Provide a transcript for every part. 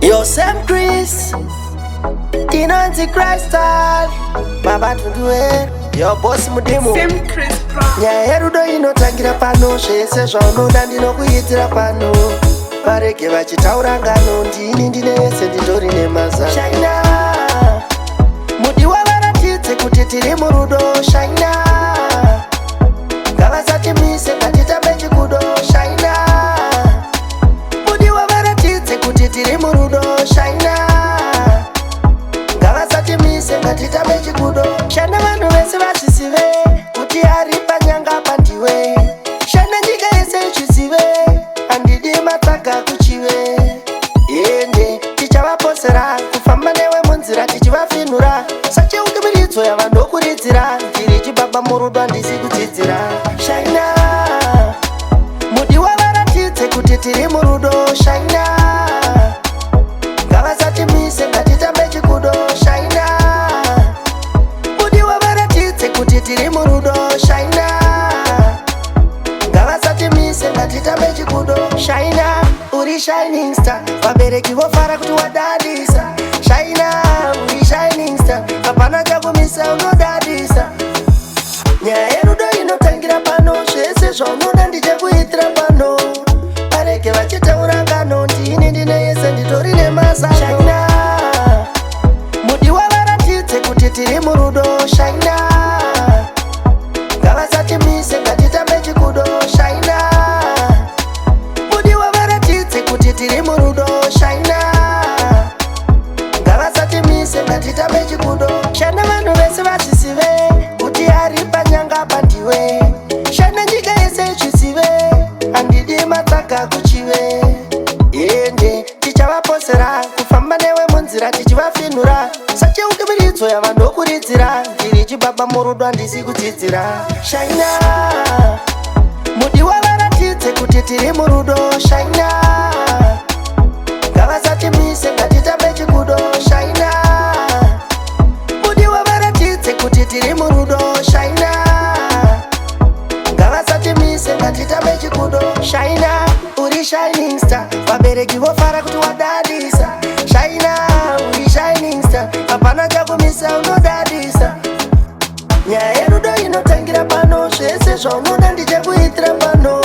Yo, Samcris, Antichrist style. Baba to do it. Yo, boss Mudimu. Samcris. Nyaherudo inotangira pano, zvese zvaunoda ndinokuitira pano. Varege vachitaura ngano, ndini ndinese nditori nemazano. Shaina, mudiwa varatidze kuti tiri murudo. Shaina, ngavasatimise ngatitambe chikudo. Shaina, mudiwa varatidze kuti tiri murudo. Shaina, ngavasatimise ngatitambe chikudo. Shaina, vanhu vese vazvizive kuti ari panyanga pandiwe. Shaina, nyika yese ichizive handidi matsaka kuchive. Ende tichavaposera kufamba newe munzira tichivafinura sacheukimiridzo yavanokuridzira ndiri chibaba murudo handisi kudzidzira. Shaina, mudiwa varatidze kuti tiri murudo. Shaina, ngavasatimise ngatitambe chikudo. Shaina, mudiwa varatidze kuti tiri murudo. Shaina, ngavasatimise ngatitambe chikudo. Shaina, uri shining star, vabereki vofara kuti wadadisa. Shaina, uri shining star, hapana chakumisa unodadisa. Nyaya yerudo inotangira pano, zvese zvaunoda ndichekuitira pano. Vareke vachitaura ngano, ndini ndine yese nditori nemazano. Shaina, mudiwa varatidze kuti tiri murudo. Shaina, ngavasatimise ngatitambe chikudo. Shaina, mudiwa varatidze kuti tiri murudo. Shaina, ngavasatimise ngatitambe chikudo. Shaina, vanhu vese vazvizive kuti ari panyanga pandiwe. Shaina, nyika yese ichizive handidi matsaka kuchive. Ende tichavaposera kufamba newe munzira tichivafinura sacheukimiridzo yavanokuridzira ndiri chibaba murudo handisi kudzidzira. Shaina, mudiwa varatidze kuti tiri murudo. Shaina, ngavasatimise ngatitambe chikudo. Shaina, mudiwa varatidze kuti tiri murudo. Shaina, ngavasatimise ngatitambe chikudo. Shaina, uri shining star, vabereki vofara kuti wadadisa. Shaina, uri shining star, hapana chakumisa unodadisa. Nyaya yerudo inotangira pano, zvese zvaunoda ndichekuitira pano.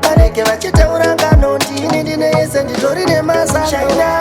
Vareke vachitaura ngano, ndini ndine yese nditori nemazano. Shaina,